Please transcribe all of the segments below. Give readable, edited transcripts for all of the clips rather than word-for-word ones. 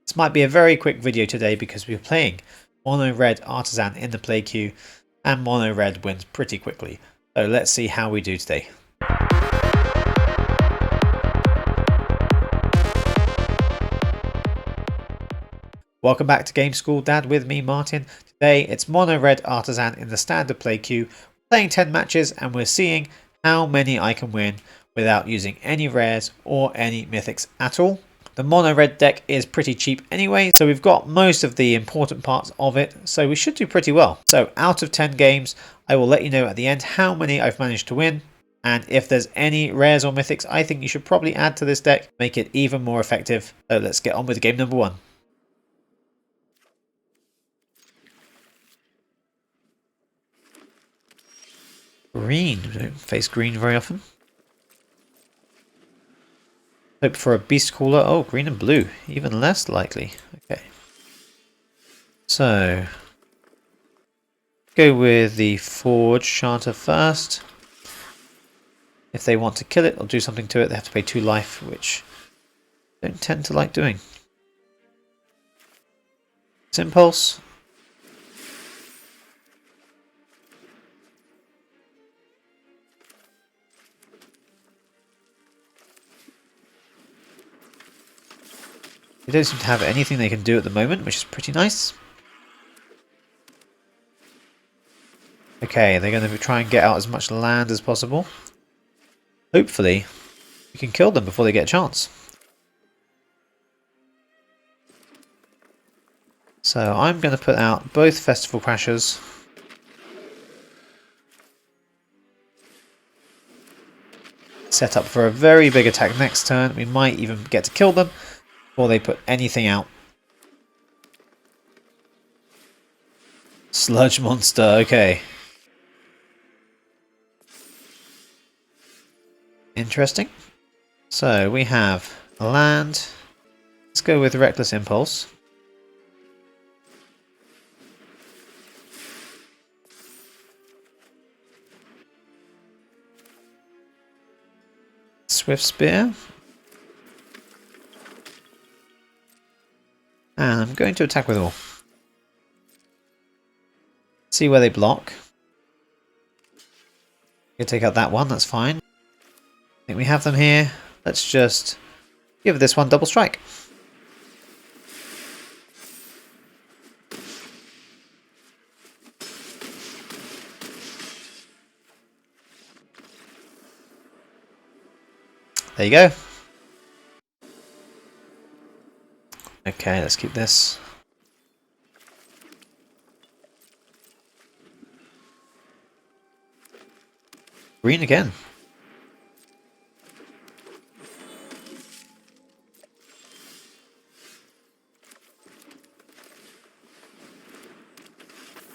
This might be a very quick video today because we're playing mono red Artisan in the play queue and mono red wins pretty quickly. So let's see how we do today. Welcome back to Game School Dad with me, Martin. Today it's mono red Artisan in the standard play queue, playing 10 matches, and we're seeing how many I can win without using any rares or any mythics at all. The mono red deck is pretty cheap anyway, so we've got most of the important parts of it, so we should do pretty well. So out of 10 games, I will let you know at the end how many I've managed to win, and if there's any rares or mythics I think you should probably add to this deck, make it even more effective. So let's get on with game number 1. Green. We don't face green very often. Hope for a beast caller. Oh, green and blue. Even less likely. Okay. So, go with the Forge-Chanter first. If they want to kill it or do something to it, they have to pay 2 life, which I don't tend to like doing. Impulse. They don't seem to have anything they can do at the moment, which is pretty nice. Okay, they're going to try and get out as much land as possible. Hopefully, we can kill them before they get a chance. So I'm going to put out both Festival Crashers. Set up for a very big attack next turn. We might even get to kill them before they put anything out. Sludge monster, okay. Interesting. So we have land. Let's go with Reckless Impulse. Swiftspear. And I'm going to attack with all. See where they block. You can take out that one, that's fine. I think we have them here. Let's just give this one double strike. There you go. Okay, let's keep this. Green again.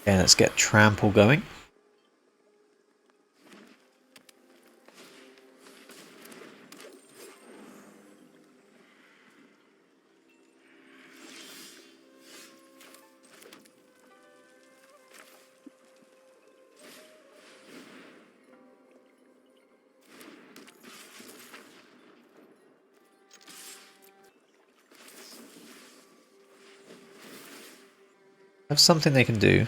Okay, let's get Trample going. Have something they can do.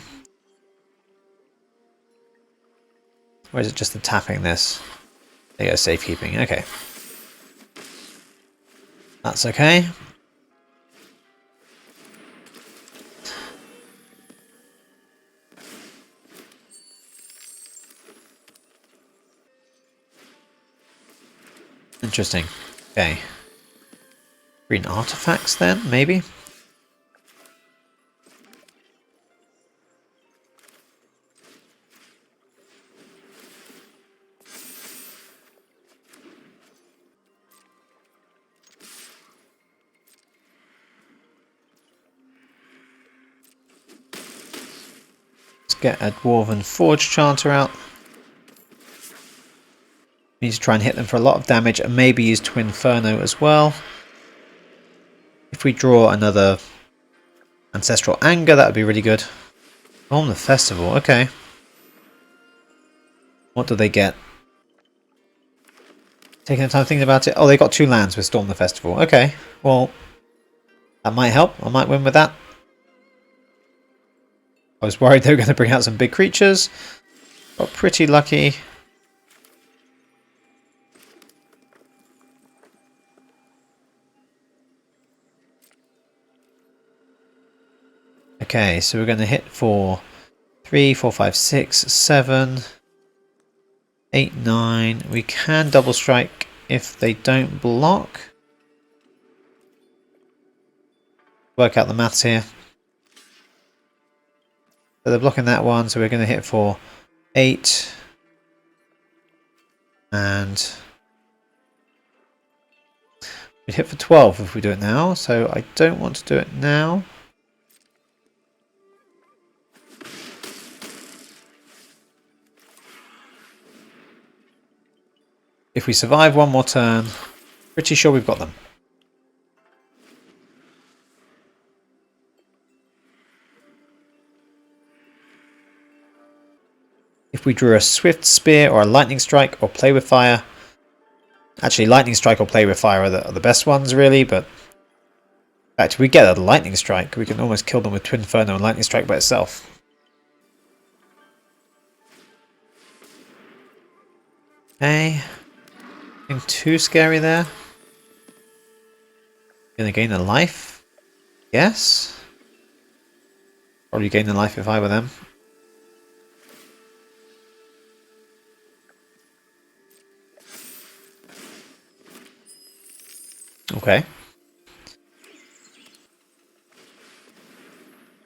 Or is it just the tapping this? There you go, safekeeping. Okay. That's okay. Interesting. Okay. Green artifacts then, maybe? Get a Dwarven Forge-Chanter out. We need to try and hit them for a lot of damage and maybe use Twinferno as well. If we draw another Ancestral Anger, that would be really good. On the festival, okay. What do they get? Taking the time thinking about it. Oh, they got 2 lands with Storm the Festival. Okay, well, That might help. I might win with that. I was worried they were going to bring out some big creatures. Got pretty lucky. Okay, so we're going to hit for 3, 4, 5, 6, 7, 8, 9. We can double strike if they don't block. Work out the maths here. So they're blocking that one, so we're going to hit for 8. And we'd hit for 12 if we do it now, so I don't want to do it now. If we survive one more turn, pretty sure we've got them. If we drew a Swiftspear or a Lightning Strike or Play with Fire, actually Lightning Strike or Play with Fire are the best ones really, but in fact if we get a Lightning Strike we can almost kill them with Twinferno and Lightning Strike by itself. Okay, nothing too scary there. Gonna gain a life? Yes. Probably gain a life if I were them. Okay.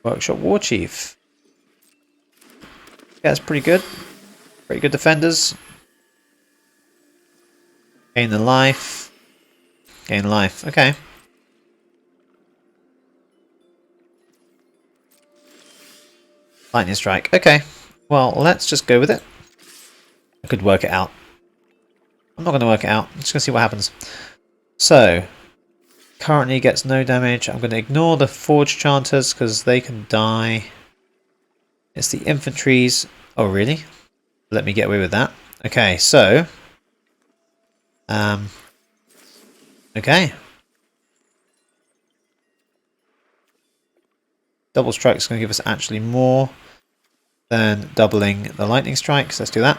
Workshop War Chief. Yeah, that's pretty good. Pretty good defenders. Gain the life. Gain life. Okay. Lightning Strike. Okay. Well, let's just go with it. I could work it out. I'm not going to work it out. I'm just going to see what happens. So, currently gets no damage. I'm going to ignore the Forge-Chanters because they can die. It's the infantries. Oh, really? Let me get away with that. Okay, so... okay. Double strike is going to give us actually more than doubling the lightning strikes. Let's do that.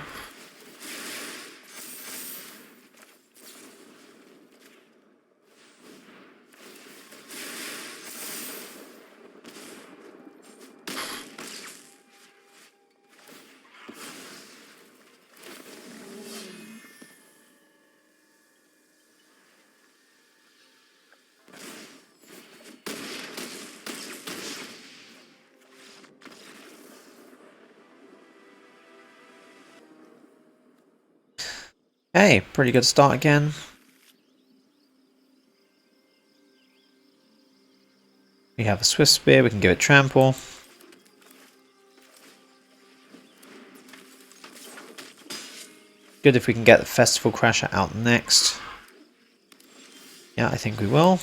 Hey, pretty good start again. We have a Swiftspear, we can give it trample. Good if we can get the Festival Crasher out next. Yeah, I think we will.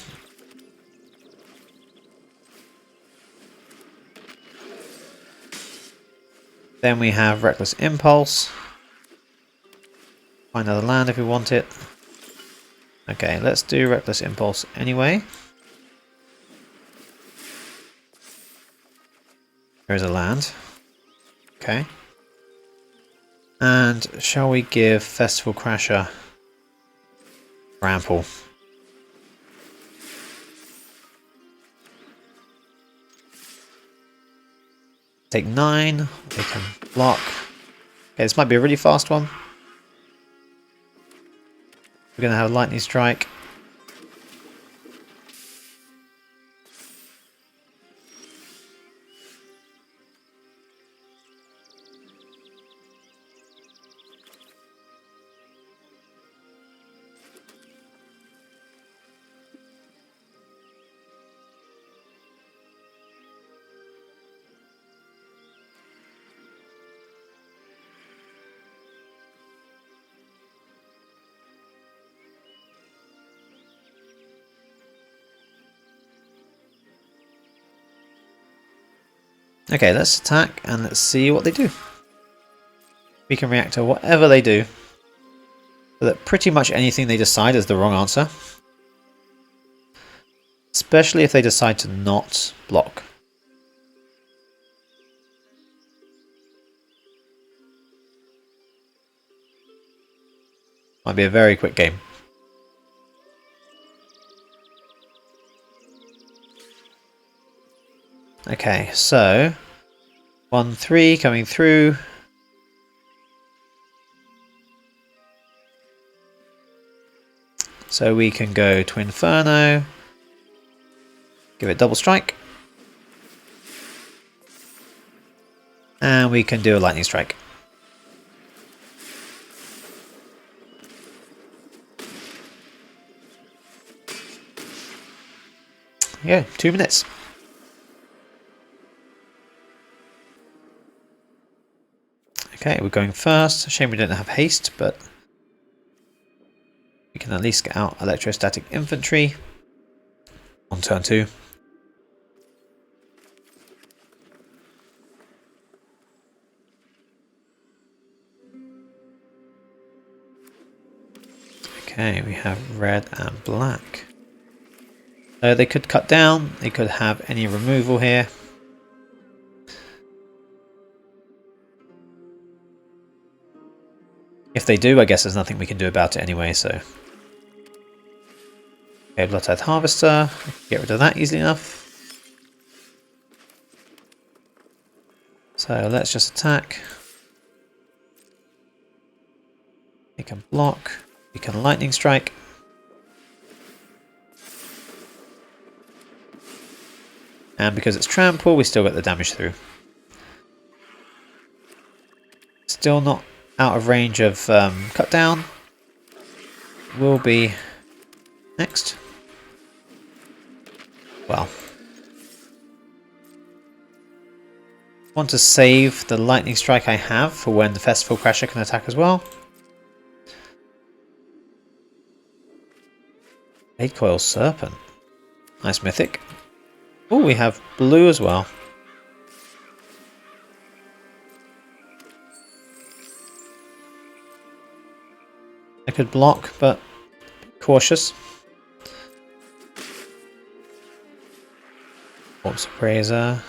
Then we have Reckless Impulse. Find another land if we want it. Okay, let's do Reckless Impulse anyway. There's a land. Okay. And shall we give Festival Crasher trample? Take 9. They can block. Okay, this might be a really fast one. We're going to have a lightning strike. Okay, let's attack and let's see what they do. We can react to whatever they do. So that pretty much anything they decide is the wrong answer. especially if they decide to not block. Might be a very quick game. Okay, so 1-3 coming through. So we can go Twinferno, give it double strike, and we can do a lightning strike. Yeah, 2 minutes. Okay, we're going first. Shame we don't have haste, but we can at least get out Electrostatic Infantry on turn 2. Okay, we have red and black. So they could cut down, they could have any removal here. If they do, I guess there's nothing we can do about it anyway, so... Okay, Blood-Tithe Harvester, get rid of that easily enough. So let's just attack. We can block, we can lightning strike. And because it's trample, we still get the damage through. Still not out of range of cut down. Will be next. Well. Want to save the lightning strike I have for when the Festival Crasher can attack as well. Eight Coil Serpent. Nice mythic. Oh, we have blue as well. I could block, but cautious. Corpse Appraiser.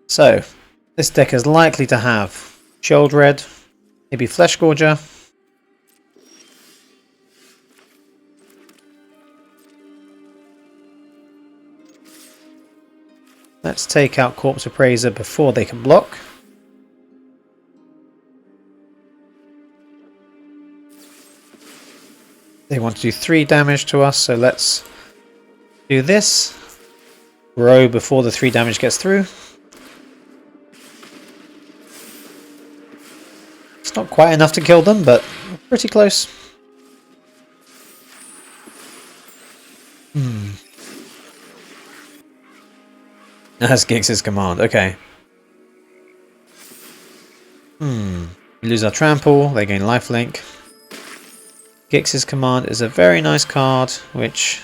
So, this deck is likely to have Shield Red, maybe Flesh Gorger. Let's take out Corpse Appraiser before they can block. They want to do 3 damage to us, so let's do this. Grow before the 3 damage gets through. It's not quite enough to kill them, but pretty close. That's Giggs' command, okay. We lose our trample, they gain lifelink. Giggs' command is a very nice card, which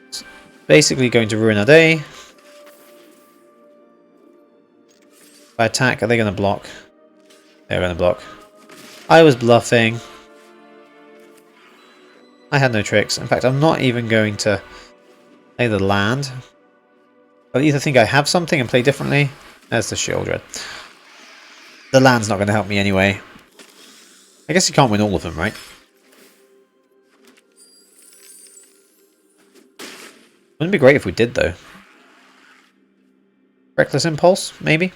is basically going to ruin our day. If I attack, are they going to block? They're going to block. I was bluffing. I had no tricks. In fact, I'm not even going to play the land. I'll either think I have something and play differently. There's the Shield Red. The land's not going to help me anyway. I guess you can't win all of them, right? Wouldn't it be great if we did, though? Reckless Impulse, maybe?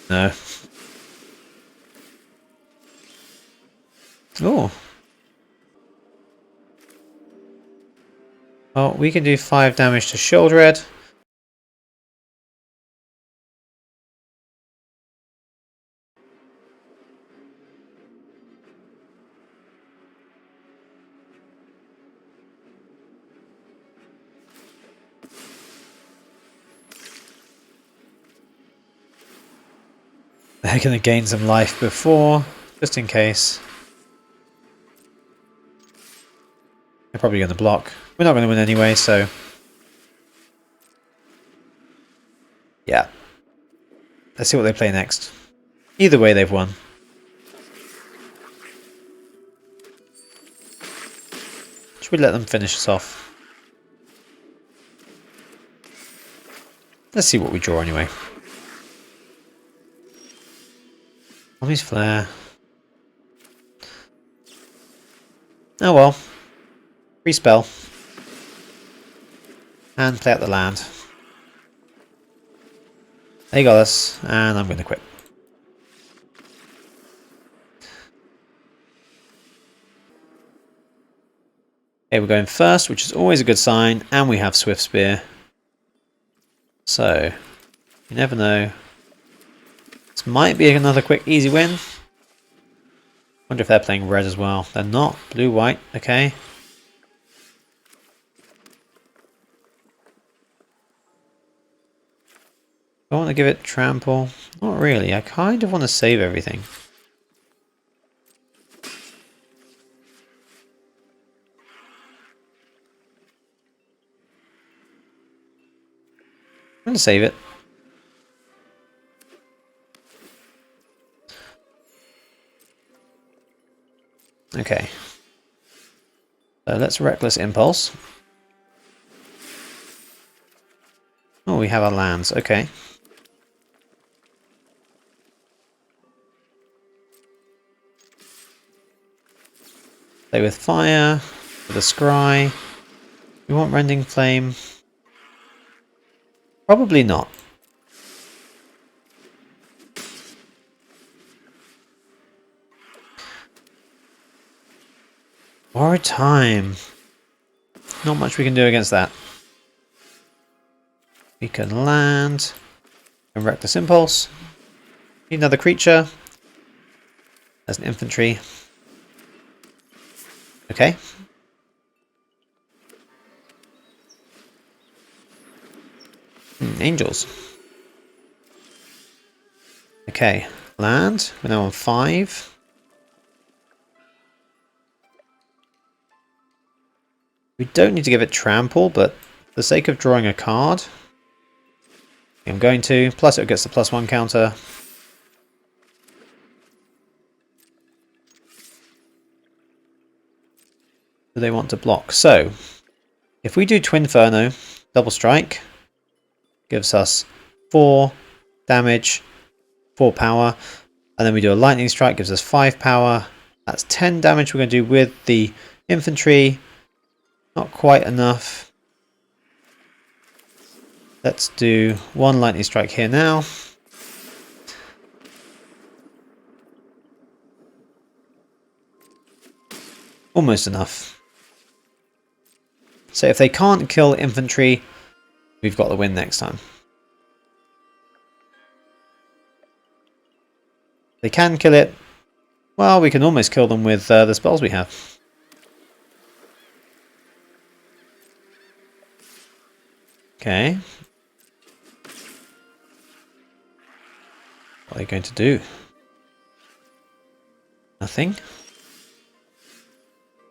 No. Oh. Well, we can do 5 damage to Shield Red. They're going to gain some life before, just in case. I They're probably going to block. We're not going to win anyway, so... yeah. Let's see what they play next. Either way, they've won. Should we let them finish us off? Let's see what we draw anyway. Mommy's Flare. Oh well. Free spell. And play out the land. They got us, and I'm going to quit. Okay, we're going first, which is always a good sign, and we have Swiftspear. So, you never know. This might be another quick, easy win. Wonder if they're playing red as well. They're not. Blue, white. Okay. I want to give it trample. Not really. I kind of want to save everything. I'm going to save it. Okay. So let's Reckless Impulse. Oh, we have our lands. Okay. Play with fire, with a scry. We want Rending Flame. Probably not. Borrowed Time. Not much we can do against that. We can land and Reckless Impulse. Need another creature. As an infantry. Okay. Angels. Okay. Land. We're now on 5. We don't need to give it trample, but for the sake of drawing a card, I'm going to. Plus it gets the +1 counter. Do they want to block? So, if we do Twinferno, double strike, gives us 4 damage, 4 power, and then we do a lightning strike, gives us 5 power. That's 10 damage we're going to do with the infantry. Not quite enough. Let's do 1 lightning strike here now. Almost enough. So if they can't kill infantry, we've got the win next time. They can kill it. Well, we can almost kill them with the spells we have. Okay. What are they going to do? Nothing.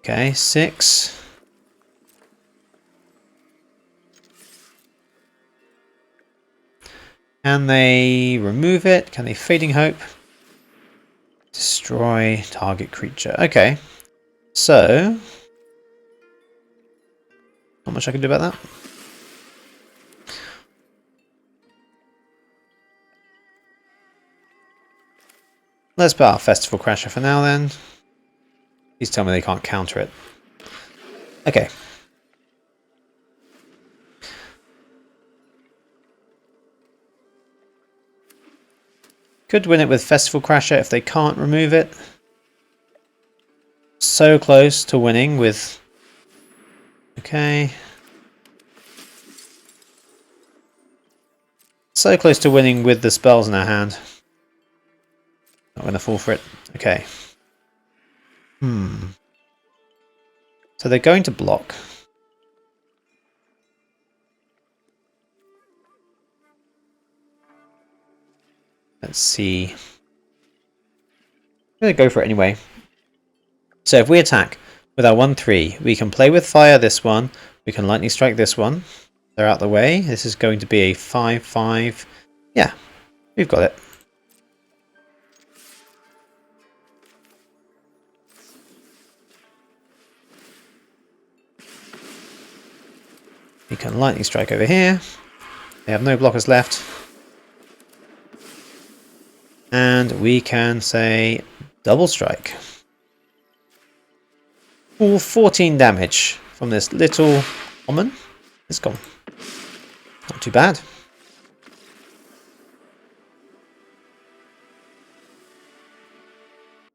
Okay, 6. Can they remove it? Can they Fading Hope? Destroy target creature. Okay. So, not much I can do about that. Let's put our Festival Crasher for now then. Please tell me they can't counter it. Okay. Could win it with Festival Crasher if they can't remove it. So close to winning with... okay. So close to winning with the spells in our hand. Not going to fall for it. Okay. So they're going to block. Let's see. I'm going to go for it anyway. So if we attack with our 1/3. We can play with fire this one. We can lightning strike this one. They're out the way. This is going to be a 5/5. Yeah, we've got it. We can lightning strike over here. They have no blockers left. And we can say double strike. All 14 damage from this little common. It's gone. Not too bad.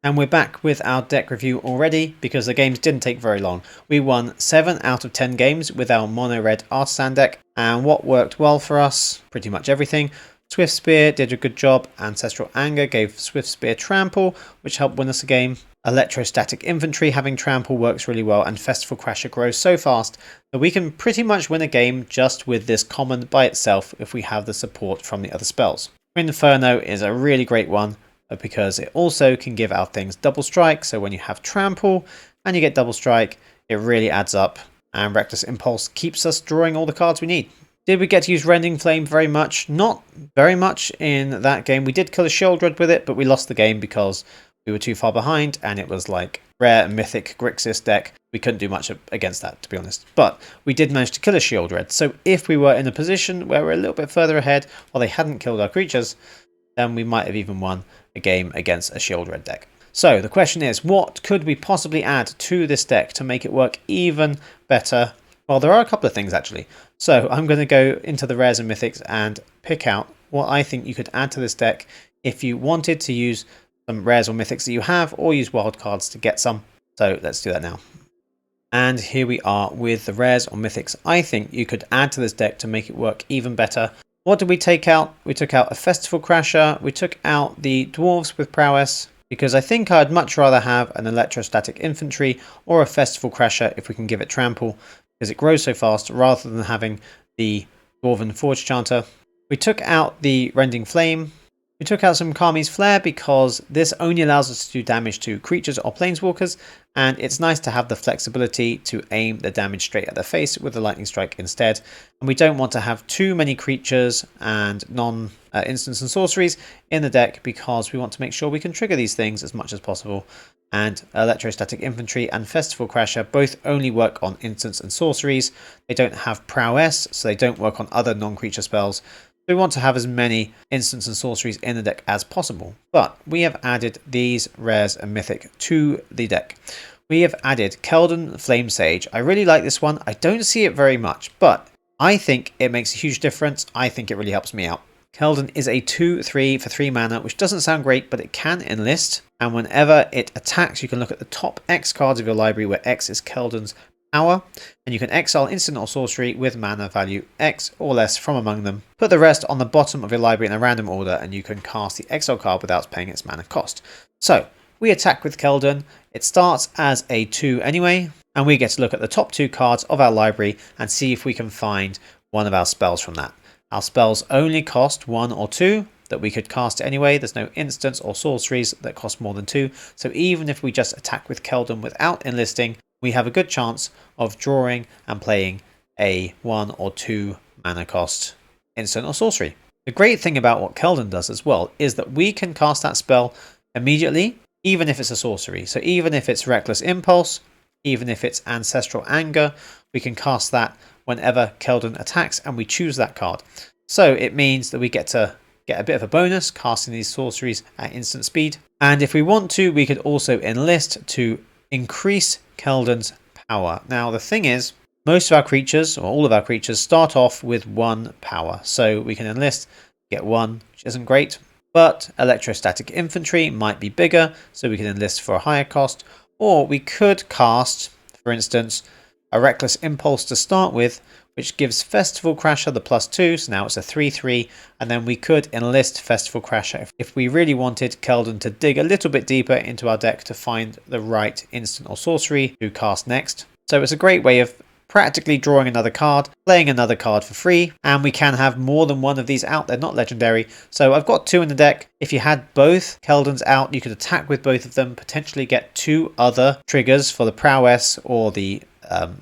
And we're back with our deck review already because the games didn't take very long. We won 7 out of 10 games with our mono red Artisan deck, and what worked well for us? Pretty much everything. Swiftspear did a good job. Ancestral Anger gave Swiftspear trample, which helped win us a game. Electrostatic Infantry having trample works really well, and Festival Crasher grows so fast that we can pretty much win a game just with this common by itself if we have the support from the other spells. Twinferno is a really great one, because it also can give our things double strike. So when you have trample and you get double strike, it really adds up, and Reckless Impulse keeps us drawing all the cards we need. Did we get to use Rending Flame very much? Not very much in that game. We did kill a Shieldred with it, but we lost the game because we were too far behind, and it was like rare and mythic Grixis deck. We couldn't do much against that, to be honest. But we did manage to kill a Shieldred. So if we were in a position where we're a little bit further ahead, or they hadn't killed our creatures, then we might have even won a game against a Shieldred deck. So the question is, what could we possibly add to this deck to make it work even better? Well, there are a couple of things actually. So I'm going to go into the rares and mythics and pick out what I think you could add to this deck if you wanted to use some rares or mythics that you have, or use wildcards to get some. So let's do that now. And here we are with the rares or mythics I think you could add to this deck to make it work even better. What did we take out? We took out a Festival Crasher. We took out the Dwarves with Prowess, because I think I'd much rather have an Electrostatic Infantry or a Festival Crasher if we can give it trample, because it grows so fast, rather than having the Dwarven Forge-Chanter. We took out the Rending Flame. We took out some Kami's Flare because this only allows us to do damage to creatures or planeswalkers, and it's nice to have the flexibility to aim the damage straight at the face with the lightning strike instead. And we don't want to have too many creatures and non-instants and sorceries in the deck, because we want to make sure we can trigger these things as much as possible. And Electrostatic Infantry and Festival Crasher both only work on instants and sorceries. They don't have prowess, so they don't work on other non-creature spells. We want to have as many instants and sorceries in the deck as possible, but we have added these rares and mythic to the deck. We have added Keldon Flame Sage. I really like this one. I don't see it very much, but I think it makes a huge difference. I think it really helps me out. Keldon is a 2/3 for 3 mana, which doesn't sound great, but it can enlist, and whenever it attacks, you can look at the top X cards of your library, where X is Keldon's power, and you can exile instant or sorcery with mana value X or less from among them. Put the rest on the bottom of your library in a random order, and you can cast the exile card without paying its mana cost. So we attack with Keldon. It starts as a 2 anyway, and we get to look at the top 2 cards of our library and see if we can find one of our spells from that. Our spells only cost 1 or 2 that we could cast anyway. There's no instants or sorceries that cost more than 2. So even if we just attack with Keldon without enlisting, we have a good chance of drawing and playing a 1 or 2 mana cost instant or sorcery. The great thing about what Keldon does as well is that we can cast that spell immediately, even if it's a sorcery. So even if it's Reckless Impulse, even if it's Ancestral Anger, we can cast that whenever Keldon attacks, and we choose that card. So it means that we get to get a bit of a bonus casting these sorceries at instant speed. And if we want to, we could also enlist to increase Keldon's power. Now the thing is, most of our creatures, or all of our creatures, start off with 1 power. So we can enlist, get 1, which isn't great. But Electrostatic Infantry might be bigger, so we can enlist for a higher cost. Or we could cast, for instance, a Reckless Impulse to start with, which gives Festival Crasher the +2, so now it's a 3/3, and then we could enlist Festival Crasher if we really wanted Keldon to dig a little bit deeper into our deck to find the right instant or sorcery to cast next. So it's a great way of practically drawing another card, playing another card for free, and we can have more than one of these out. They're not legendary, so I've got 2 in the deck. If you had both Keldons out, you could attack with both of them, potentially get 2 other triggers for the prowess or the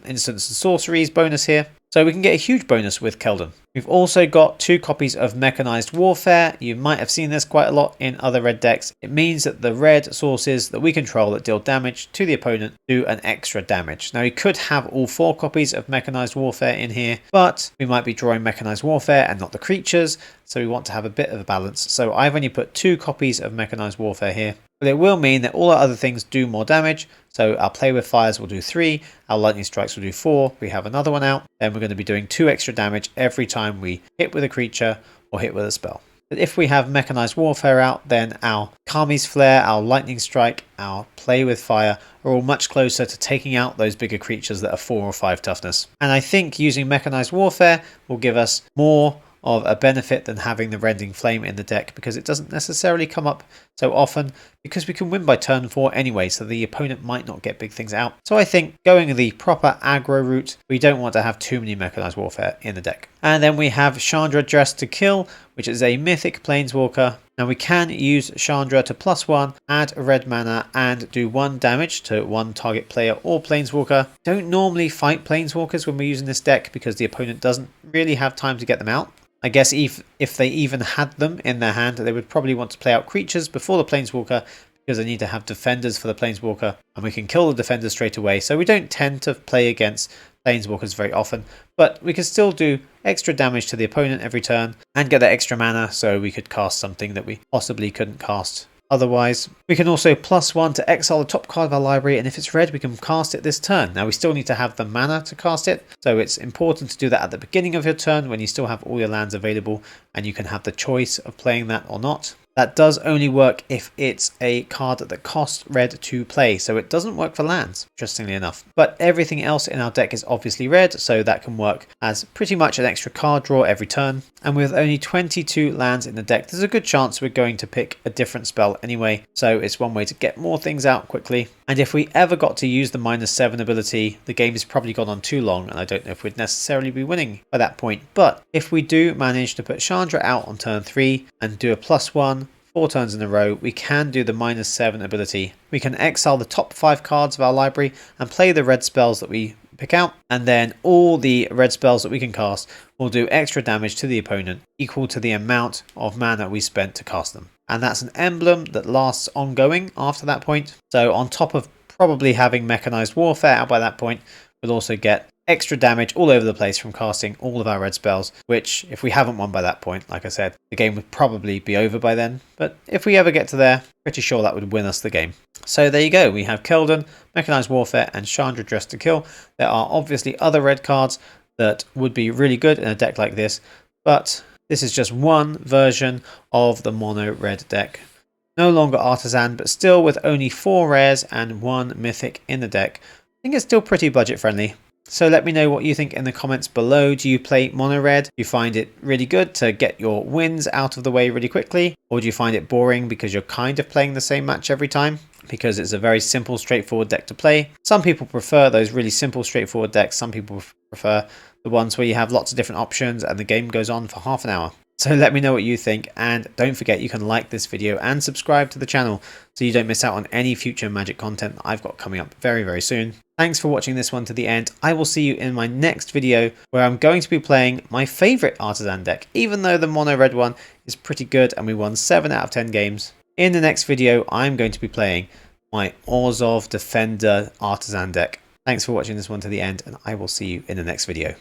instants and sorceries bonus here. So we can get a huge bonus with Keldon. We've also got 2 copies of Mechanized Warfare. You might have seen this quite a lot in other red decks. It means that the red sources that we control that deal damage to the opponent do an extra damage. Now, you could have all 4 copies of Mechanized Warfare in here, but we might be drawing Mechanized Warfare and not the creatures, so we want to have a bit of a balance. So I've only put 2 copies of Mechanized Warfare here, but it will mean that all our other things do more damage. So our Play with Fires will do 3, our Lightning Strikes will do 4, we have another one out, then we're going to be doing 2 extra damage every time we hit with a creature or hit with a spell. But if we have Mechanized Warfare out, then our Kami's Flare, our Lightning Strike, our Play with Fire are all much closer to taking out those bigger creatures that are 4 or 5 toughness. And I think using Mechanized Warfare will give us more of a benefit than having the Rending Flame in the deck, because it doesn't necessarily come up so often, because we can win by turn 4 anyway, so the opponent might not get big things out. So I think going the proper aggro route, we don't want to have too many Mechanized Warfare in the deck. And then we have Chandra Dressed to Kill, which is a mythic planeswalker. Now we can use Chandra to +1, add a red mana, and do 1 damage to 1 target player or planeswalker. Don't normally fight planeswalkers when we're using this deck, because the opponent doesn't really have time to get them out. I guess if they even had them in their hand, they would probably want to play out creatures before the planeswalker, because they need to have defenders for the planeswalker, and we can kill the defenders straight away. So we don't tend to play against planeswalkers very often, but we can still do extra damage to the opponent every turn and get that extra mana, so we could cast something that we possibly couldn't cast otherwise. We can also +1 to exile the top card of our library, and if it's red, we can cast it this turn. Now we still need to have the mana to cast it, so it's important to do that at the beginning of your turn when you still have all your lands available and you can have the choice of playing that or not. That does only work if it's a card that costs red to play, so it doesn't work for lands, interestingly enough. But everything else in our deck is obviously red, so that can work as pretty much an extra card draw every turn. And with only 22 lands in the deck, there's a good chance we're going to pick a different spell anyway, so it's one way to get more things out quickly. And if we ever got to use the -7 ability, the game has probably gone on too long, and I don't know if we'd necessarily be winning by that point. But if we do manage to put Chandra out on turn 3 and do a +1 4 turns in a row, we can do the -7 ability. We can exile the top 5 cards of our library and play the red spells that we pick out, and then all the red spells that we can cast will do extra damage to the opponent, equal to the amount of mana we spent to cast them. And that's an emblem that lasts ongoing after that point. So on top of probably having Mechanized Warfare out by that point, we'll also get extra damage all over the place from casting all of our red spells, which if we haven't won by that point, like I said, the game would probably be over by then. But if we ever get to there, pretty sure that would win us the game. So there you go, we have Keldon, Mechanized Warfare and Chandra Dressed to Kill. There are obviously other red cards that would be really good in a deck like this, but this is just one version of the mono red deck. No longer Artisan, but still with only 4 rares and 1 mythic in the deck. I think it's still pretty budget friendly. So let me know what you think in the comments below. Do you play mono red? Do you find it really good to get your wins out of the way really quickly? Or do you find it boring because you're kind of playing the same match every time? Because it's a very simple, straightforward deck to play. Some people prefer those really simple, straightforward decks. Some people prefer the ones where you have lots of different options and the game goes on for half an hour. So let me know what you think, and don't forget you can like this video and subscribe to the channel so you don't miss out on any future Magic content that I've got coming up very, very soon. Thanks for watching this one to the end. I will see you in my next video where I'm going to be playing my favourite Artisan deck, even though the mono red one is pretty good and we won 7 out of 10 games. In the next video, I'm going to be playing my Orzhov Defender Artisan deck. Thanks for watching this one to the end, and I will see you in the next video.